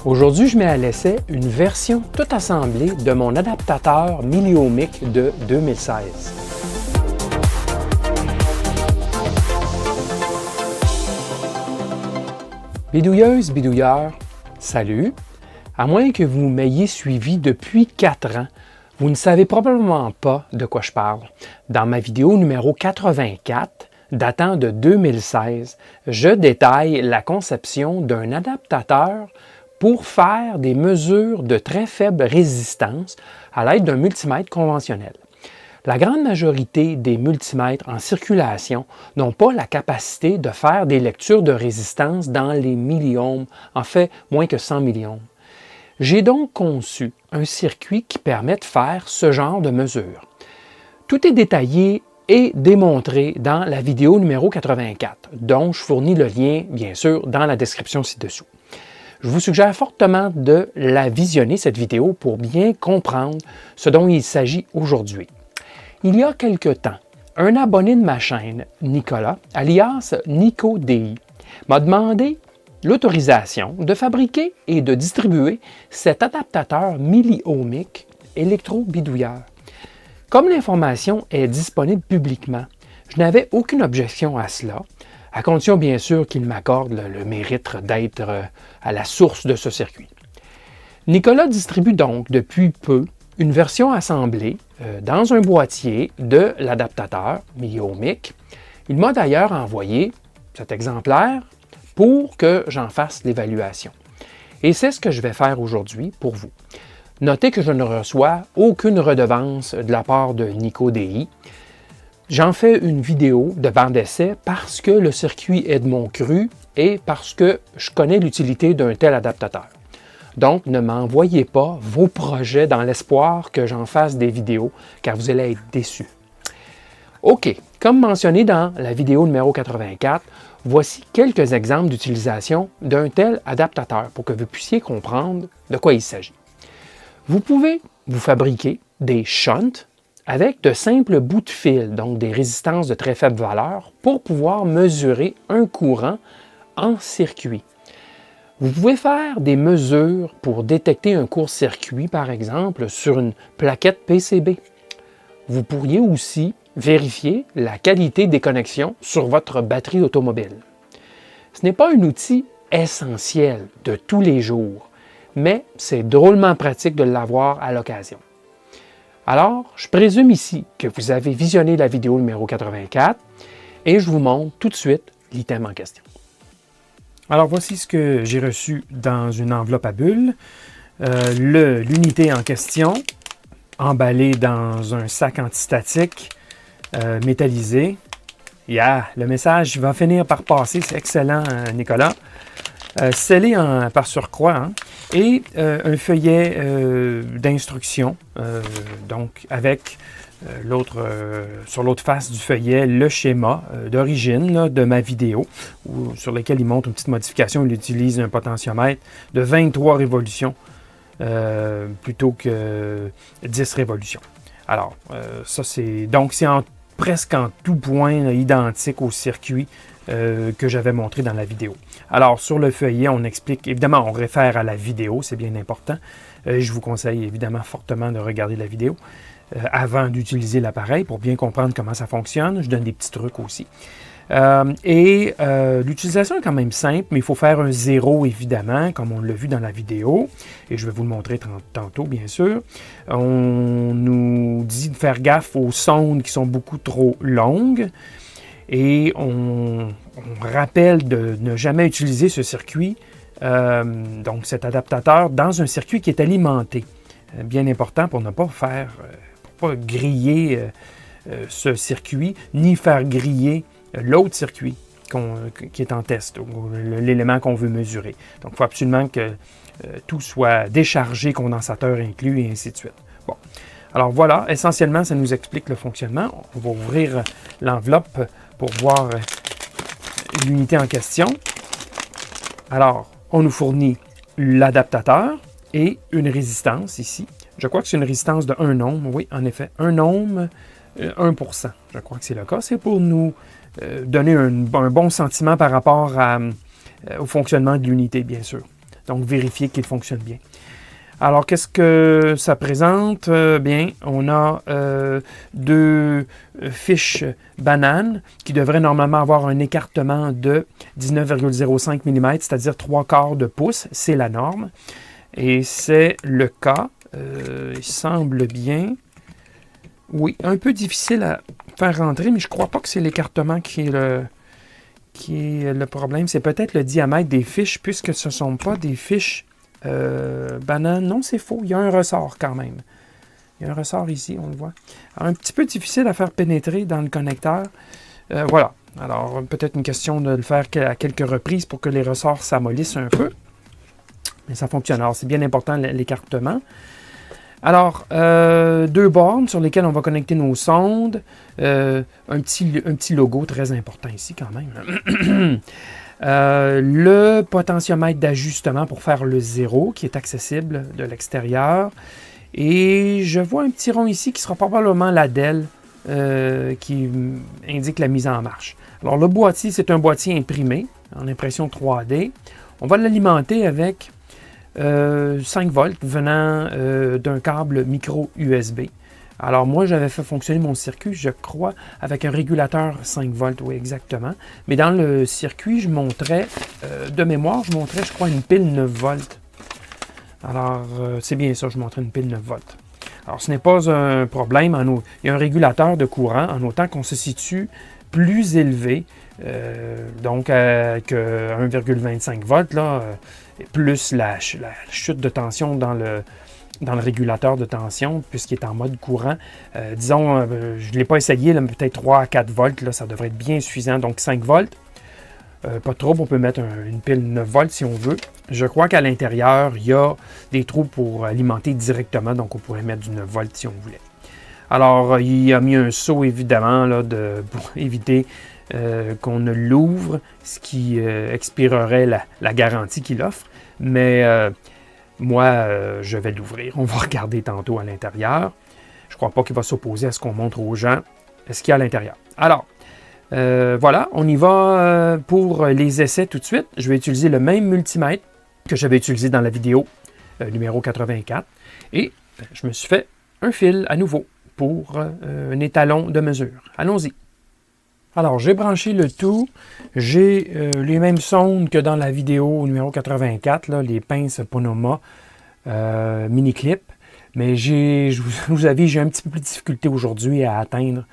Aujourd'hui, je mets à l'essai une version toute assemblée de mon adaptateur Miliomic de 2016. Bidouilleuse, bidouilleur, salut! À moins que vous m'ayez suivi depuis 4 ans, vous ne savez probablement pas de quoi je parle. Dans ma vidéo numéro 84, datant de 2016, je détaille la conception d'un adaptateur pour faire des mesures de très faible résistance à l'aide d'un multimètre conventionnel. La grande majorité des multimètres en circulation n'ont pas la capacité de faire des lectures de résistance dans les milliohms, en fait moins que 100 milliohms. J'ai donc conçu un circuit qui permet de faire ce genre de mesures. Tout est détaillé et démontré dans la vidéo numéro 84, dont je fournis le lien, bien sûr, dans la description ci-dessous. Je vous suggère fortement de la visionner, cette vidéo, pour bien comprendre ce dont il s'agit aujourd'hui. Il y a quelque temps, un abonné de ma chaîne, Nicolas, alias NicoDI, m'a demandé l'autorisation de fabriquer et de distribuer cet adaptateur Miliomic électro-bidouilleur. Comme l'information est disponible publiquement, je n'avais aucune objection à cela, à condition bien sûr qu'il m'accorde le mérite d'être à la source de ce circuit. Nicolas distribue donc depuis peu une version assemblée dans un boîtier de l'adaptateur Miliomic. Il m'a d'ailleurs envoyé cet exemplaire pour que j'en fasse l'évaluation. Et c'est ce que je vais faire aujourd'hui pour vous. Notez que je ne reçois aucune redevance de la part de NicoDI. J'en fais une vidéo de banc d'essai parce que le circuit est de mon cru et parce que je connais l'utilité d'un tel adaptateur. Donc, ne m'envoyez pas vos projets dans l'espoir que j'en fasse des vidéos, car vous allez être déçus. OK, comme mentionné dans la vidéo numéro 84, voici quelques exemples d'utilisation d'un tel adaptateur pour que vous puissiez comprendre de quoi il s'agit. Vous pouvez vous fabriquer des shunts avec de simples bouts de fil, donc des résistances de très faible valeur, pour pouvoir mesurer un courant en circuit. Vous pouvez faire des mesures pour détecter un court-circuit, par exemple, sur une plaquette PCB. Vous pourriez aussi vérifier la qualité des connexions sur votre batterie automobile. Ce n'est pas un outil essentiel de tous les jours, mais c'est drôlement pratique de l'avoir à l'occasion. Alors, je présume ici que vous avez visionné la vidéo numéro 84 et je vous montre tout de suite l'item en question. Alors, voici ce que j'ai reçu dans une enveloppe à bulles. L'unité en question, emballée dans un sac antistatique métallisé. Le message va finir par passer, c'est excellent, Nicolas. Scellé par surcroît, hein, et un feuillet d'instruction, donc avec sur l'autre face du feuillet le schéma d'origine de ma vidéo, sur lequel il montre une petite modification. Il utilise un potentiomètre de 23 révolutions plutôt que 10 révolutions. Alors, ça c'est presque en tout point identique au circuit que j'avais montré dans la vidéo. Alors, sur le feuillet, on explique, évidemment, on réfère à la vidéo, c'est bien important. Je vous conseille évidemment fortement de regarder la vidéo avant d'utiliser l'appareil pour bien comprendre comment ça fonctionne. Je donne des petits trucs aussi. L'utilisation est quand même simple, mais il faut faire un 0 évidemment, comme on l'a vu dans la vidéo, et je vais vous le montrer tantôt bien sûr. On nous dit de faire gaffe aux sondes qui sont beaucoup trop longues, et on rappelle de ne jamais utiliser ce circuit, donc cet adaptateur, dans un circuit qui est alimenté. Bien important pour ne pas pour pas griller ce circuit, ni faire griller l'autre circuit qui est en test, l'élément qu'on veut mesurer. Donc, il faut absolument que tout soit déchargé, condensateur inclus, et ainsi de suite. Bon. Alors voilà, essentiellement, ça nous explique le fonctionnement. On va ouvrir l'enveloppe pour voir l'unité en question. Alors, on nous fournit l'adaptateur et une résistance ici. Je crois que c'est une résistance de 1 ohm. Oui, en effet, 1 ohm, 1%. Je crois que c'est le cas. C'est pour nous donner un bon sentiment par rapport au fonctionnement de l'unité, bien sûr. Donc, vérifier qu'il fonctionne bien. Alors, qu'est-ce que ça présente? Bien, on a deux fiches bananes qui devraient normalement avoir un écartement de 19,05 mm, c'est-à-dire 3/4 de pouce. C'est la norme. Et c'est le cas. Il semble bien. Oui, un peu difficile à faire rentrer, mais je ne crois pas que c'est l'écartement qui est le problème. C'est peut-être le diamètre des fiches, puisque ce ne sont pas des fiches banane, non, c'est faux. Il y a un ressort quand même. Il y a un ressort ici, on le voit. Alors, un petit peu difficile à faire pénétrer dans le connecteur. Voilà. Alors, peut-être une question de le faire à quelques reprises pour que les ressorts s'amollissent un peu. Mais ça fonctionne. Alors, c'est bien important l'écartement. Alors, deux bornes sur lesquelles on va connecter nos sondes. Un petit logo très important ici quand même. Le potentiomètre d'ajustement pour faire le 0 qui est accessible de l'extérieur. Et je vois un petit rond ici qui sera probablement la DEL qui indique la mise en marche. Alors le boîtier, c'est un boîtier imprimé en impression 3D. On va l'alimenter avec 5 volts venant d'un câble micro USB. Alors moi, j'avais fait fonctionner mon circuit, je crois, avec un régulateur 5 volts, oui, exactement. Mais dans le circuit, je montrais, de mémoire, je crois, une pile 9 volts. Alors, c'est bien ça, je montrais une pile 9 volts. Alors, ce n'est pas un problème. Il y a un régulateur de courant, en autant qu'on se situe plus élevé, donc que 1,25 volts, là, plus la chute de tension dans le régulateur de tension, puisqu'il est en mode courant. Disons, je ne l'ai pas essayé, peut-être 3 à 4 volts, là, ça devrait être bien suffisant. Donc 5 volts, pas de trouble, on peut mettre une pile 9 volts si on veut. Je crois qu'à l'intérieur, il y a des trous pour alimenter directement, donc on pourrait mettre du 9 volts si on voulait. Alors, il a mis un seau, évidemment, là, pour éviter qu'on ne l'ouvre, ce qui expirerait la garantie qu'il offre. Mais moi, je vais l'ouvrir. On va regarder tantôt à l'intérieur. Je ne crois pas qu'il va s'opposer à ce qu'on montre aux gens ce qu'il y a à l'intérieur. Alors, voilà, on y va pour les essais tout de suite. Je vais utiliser le même multimètre que j'avais utilisé dans la vidéo numéro 84. Et je me suis fait un fil à nouveau pour un étalon de mesure. Allons-y. Alors, j'ai branché le tout. J'ai les mêmes sondes que dans la vidéo numéro 84, là, les pinces Ponoma mini clip. Mais je vous avoue, j'ai un petit peu plus de difficulté aujourd'hui à atteindre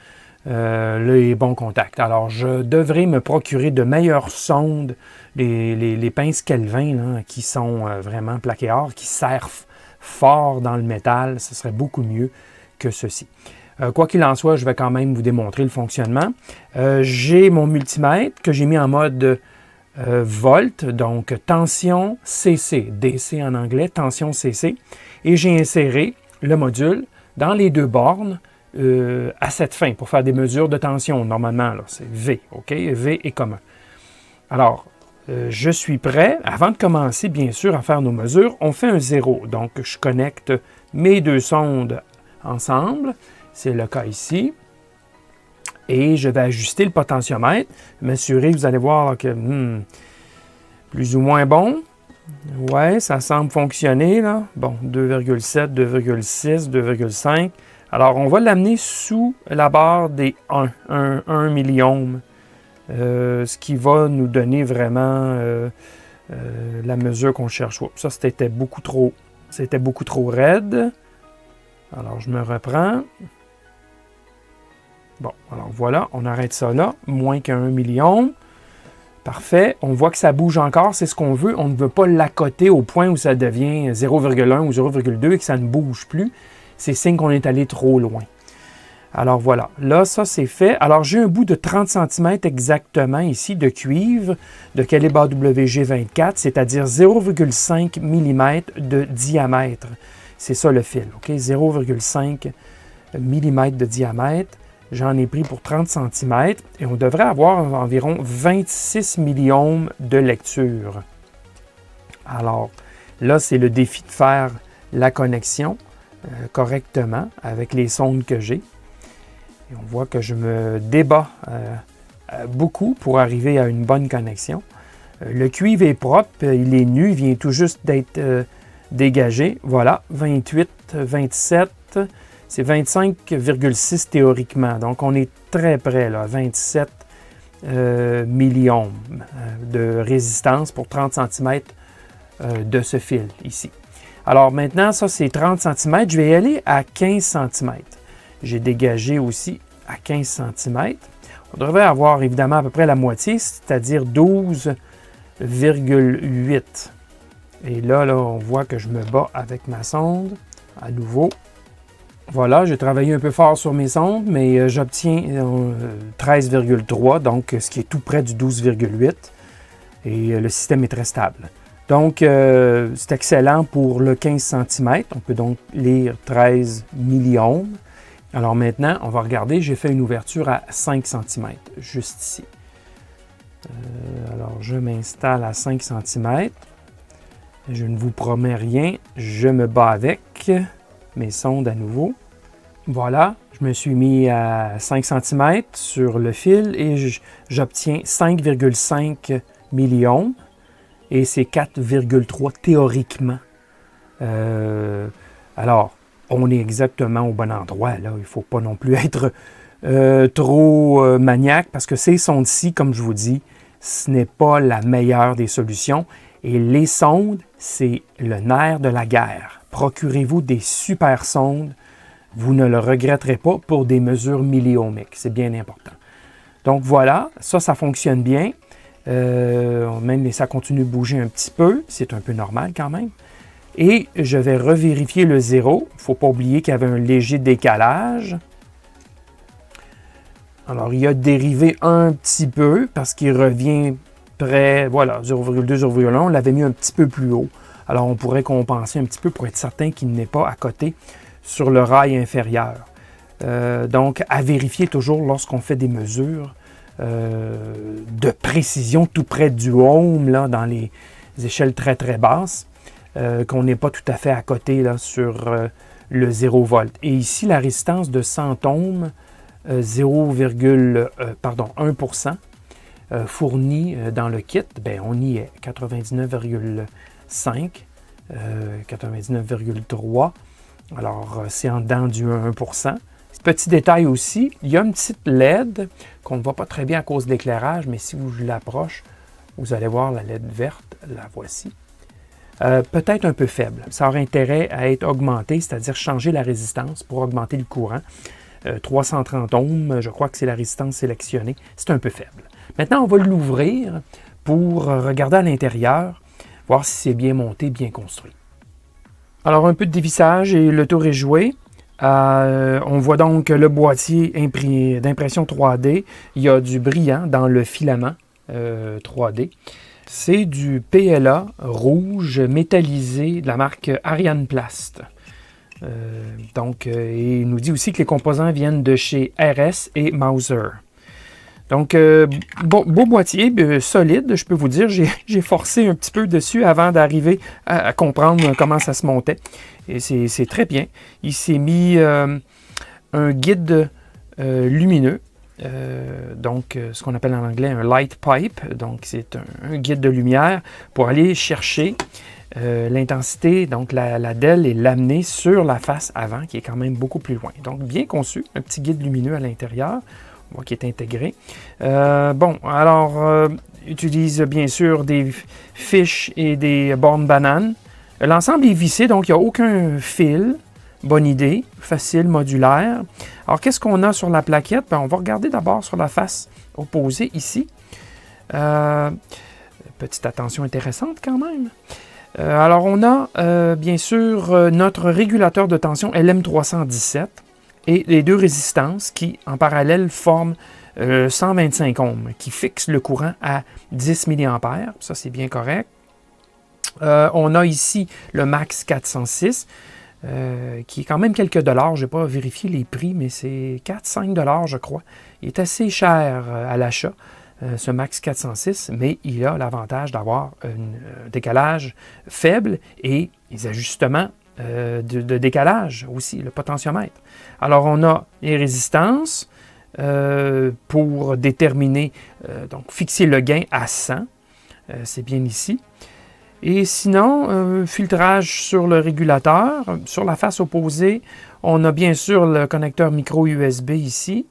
les bons contacts. Alors, je devrais me procurer de meilleures sondes, les pinces Kelvin, là, qui sont vraiment plaquées or, qui serrent fort dans le métal. Ce serait beaucoup mieux que ceci. Quoi qu'il en soit, je vais quand même vous démontrer le fonctionnement. J'ai mon multimètre que j'ai mis en mode volt, donc tension CC, DC en anglais, tension CC. Et j'ai inséré le module dans les deux bornes à cette fin pour faire des mesures de tension. Normalement, là, c'est V, OK? V est commun. Alors, je suis prêt. Avant de commencer, bien sûr, à faire nos mesures, on fait un 0. Donc, je connecte mes deux sondes ensemble. C'est le cas ici. Et je vais ajuster le potentiomètre. M'assurer, vous allez voir là, que plus ou moins bon. Ouais, ça semble fonctionner, là. Bon, 2,7, 2,6, 2,5. Alors, on va l'amener sous la barre des 1 milliohm. Ce qui va nous donner vraiment la mesure qu'on cherche. Oups, ça, c'était beaucoup trop raide. Alors, je me reprends. Bon, alors voilà, on arrête ça là. Moins qu'1 million. Parfait. On voit que ça bouge encore, c'est ce qu'on veut. On ne veut pas l'accoter au point où ça devient 0,1 ou 0,2 et que ça ne bouge plus. C'est signe qu'on est allé trop loin. Alors voilà, là, ça c'est fait. Alors j'ai un bout de 30 cm exactement ici de cuivre de calibre AWG24, c'est-à-dire 0,5 mm de diamètre. C'est ça le fil, OK? 0,5 mm de diamètre. J'en ai pris pour 30 cm et on devrait avoir environ 26 milliohms de lecture. Alors là, c'est le défi de faire la connexion correctement avec les sondes que j'ai. Et on voit que je me débat beaucoup pour arriver à une bonne connexion. Le cuivre est propre, il est nu, il vient tout juste d'être dégagé. Voilà, 28, 27, c'est 25,6 théoriquement. Donc, on est très près, là, 27 milliohms de résistance pour 30 cm de ce fil ici. Alors maintenant, ça c'est 30 cm. Je vais y aller à 15 cm. J'ai dégagé aussi à 15 cm. On devrait avoir évidemment à peu près la moitié, c'est-à-dire 12,8. Et là, on voit que je me bats avec ma sonde à nouveau. Voilà, j'ai travaillé un peu fort sur mes sondes, mais j'obtiens 13,3, donc ce qui est tout près du 12,8. Et le système est très stable. Donc, c'est excellent pour le 15 cm. On peut donc lire 13 milliohms. Alors maintenant, on va regarder, j'ai fait une ouverture à 5 cm, juste ici. Alors, je m'installe à 5 cm. Je ne vous promets rien, je me bats avec mes sondes à nouveau. Voilà, je me suis mis à 5 cm sur le fil et j'obtiens 5,5 milliohms. Et c'est 4,3 théoriquement. Alors, on est exactement au bon endroit. Là. Il ne faut pas non plus être trop maniaque parce que ces sondes-ci, comme je vous dis, ce n'est pas la meilleure des solutions. Et les sondes, c'est le nerf de la guerre. Procurez-vous des super sondes. Vous ne le regretterez pas pour des mesures milliohmiques. C'est bien important. Donc voilà, ça fonctionne bien. Même ça continue de bouger un petit peu, c'est un peu normal quand même. Et je vais revérifier le 0. Il ne faut pas oublier qu'il y avait un léger décalage. Alors, il a dérivé un petit peu parce qu'il revient près, voilà, 0,2, 0,1. On l'avait mis un petit peu plus haut. Alors, on pourrait compenser un petit peu pour être certain qu'il n'est pas à côté sur le rail inférieur. Donc, à vérifier toujours lorsqu'on fait des mesures de précision tout près du ohm, là, dans les échelles très très basses, qu'on n'est pas tout à fait à côté là, sur le 0 volt. Et ici, la résistance de 100 ohms, 1% fournie dans le kit, bien, on y est, 99,5, 99,3. Alors, c'est en dedans du 1%. Petit détail aussi, il y a une petite LED qu'on ne voit pas très bien à cause de l'éclairage, mais si je l'approche, vous allez voir la LED verte, la voici. Peut-être un peu faible. Ça aurait intérêt à être augmenté, c'est-à-dire changer la résistance pour augmenter le courant. 330 ohms, je crois que c'est la résistance sélectionnée. C'est un peu faible. Maintenant, on va l'ouvrir pour regarder à l'intérieur, voir si c'est bien monté, bien construit. Alors, un peu de dévissage et le tour est joué. On voit donc le boîtier d'impression 3D. Il y a du brillant dans le filament 3D. C'est du PLA rouge métallisé de la marque Ariane Plast. Et il nous dit aussi que les composants viennent de chez RS et Mauser. Donc, beau boîtier, solide, je peux vous dire. J'ai forcé un petit peu dessus avant d'arriver à comprendre comment ça se montait. Et c'est très bien. Il s'est mis un guide lumineux, ce qu'on appelle en anglais un light pipe. Donc, c'est un guide de lumière pour aller chercher l'intensité, donc la DEL, et l'amener sur la face avant, qui est quand même beaucoup plus loin. Donc, bien conçu, un petit guide lumineux à l'intérieur. On voit qu'il est intégré. Utilise bien sûr des fiches et des bornes bananes. L'ensemble est vissé, donc il n'y a aucun fil. Bonne idée, facile, modulaire. Alors, qu'est-ce qu'on a sur la plaquette? Bien, on va regarder d'abord sur la face opposée ici. Petite attention intéressante quand même. Alors, on a bien sûr notre régulateur de tension LM317. Et les deux résistances qui, en parallèle, forment 125 ohms, qui fixent le courant à 10 mA. Ça, c'est bien correct. On a ici le Max 406, qui est quand même quelques dollars. Je n'ai pas vérifié les prix, mais c'est 4-5 dollars, je crois. Il est assez cher à l'achat, ce Max 406, mais il a l'avantage d'avoir un décalage faible et les ajustements de décalage aussi, le potentiomètre. Alors, on a les résistances pour déterminer, donc fixer le gain à 100. c'est bien ici. Et sinon, filtrage sur le régulateur. Sur la face opposée, on a bien sûr le connecteur micro USB ici,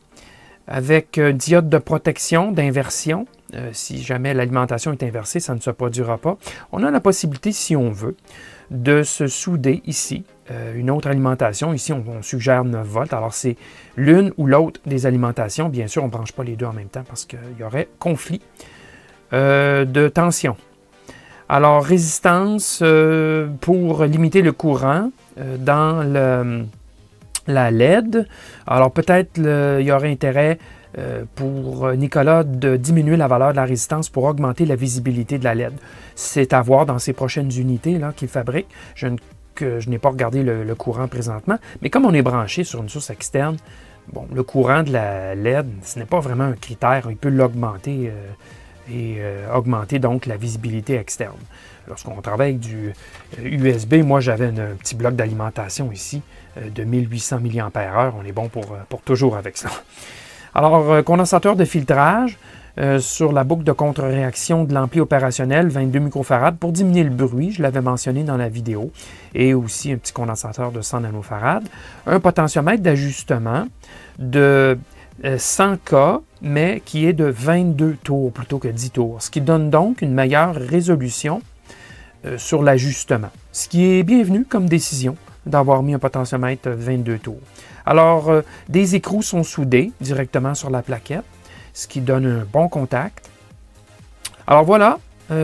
avec diode de protection, d'inversion. Si jamais l'alimentation est inversée, ça ne se produira pas. On a la possibilité, si on veut, de se souder ici. Une autre alimentation, ici on suggère 9 volts. Alors c'est l'une ou l'autre des alimentations. Bien sûr, on ne branche pas les deux en même temps parce qu'il y aurait conflit de tension. Alors résistance pour limiter le courant dans la LED. Alors peut-être il y aurait intérêt pour Nicolas de diminuer la valeur de la résistance pour augmenter la visibilité de la LED. C'est à voir dans ces prochaines unités là qu'il fabrique. Je n'ai pas regardé le courant présentement, mais comme on est branché sur une source externe, bon, le courant de la LED, ce n'est pas vraiment un critère. Il peut l'augmenter et augmenter donc la visibilité externe. Lorsqu'on travaille avec du USB, moi j'avais un petit bloc d'alimentation ici de 1800 mAh. On est bon pour toujours avec ça. Alors, condensateur de filtrage sur la boucle de contre-réaction de l'ampli opérationnel, 22 microfarad pour diminuer le bruit, je l'avais mentionné dans la vidéo, et aussi un petit condensateur de 100 nanofarad. Un potentiomètre d'ajustement de 100K, mais qui est de 22 tours plutôt que 10 tours, ce qui donne donc une meilleure résolution sur l'ajustement, ce qui est bienvenu comme décision d'avoir mis un potentiomètre 22 tours. Alors, des écrous sont soudés directement sur la plaquette, ce qui donne un bon contact. Alors voilà,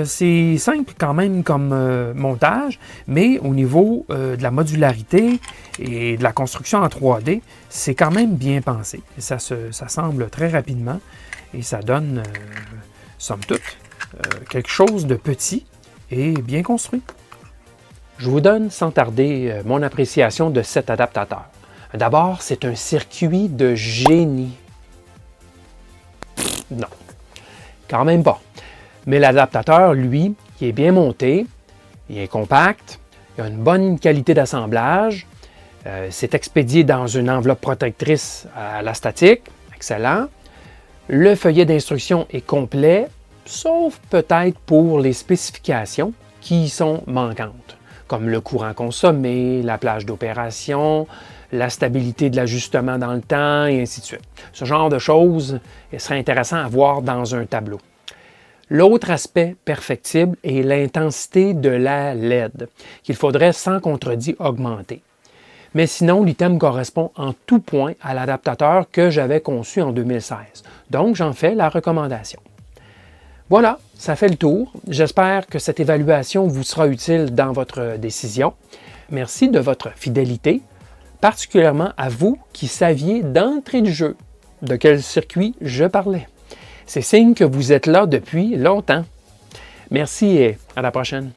c'est simple quand même comme montage, mais au niveau de la modularité et de la construction en 3D, c'est quand même bien pensé. Et ça semble très rapidement et ça donne, somme toute, quelque chose de petit et bien construit. Je vous donne sans tarder mon appréciation de cet adaptateur. D'abord, c'est un circuit de génie. Non, quand même pas. Mais l'adaptateur, lui, il est bien monté, il est compact, il a une bonne qualité d'assemblage, c'est expédié dans une enveloppe protectrice à la statique, excellent. Le feuillet d'instruction est complet, sauf peut-être pour les spécifications qui sont manquantes, comme le courant consommé, la plage d'opération, la stabilité de l'ajustement dans le temps, et ainsi de suite. Ce genre de choses serait intéressant à voir dans un tableau. L'autre aspect perfectible est l'intensité de la LED, qu'il faudrait sans contredit augmenter. Mais sinon, l'item correspond en tout point à l'adaptateur que j'avais conçu en 2016. Donc, j'en fais la recommandation. Voilà, ça fait le tour. J'espère que cette évaluation vous sera utile dans votre décision. Merci de votre fidélité, particulièrement à vous qui saviez d'entrée de jeu de quel circuit je parlais. C'est signe que vous êtes là depuis longtemps. Merci et à la prochaine.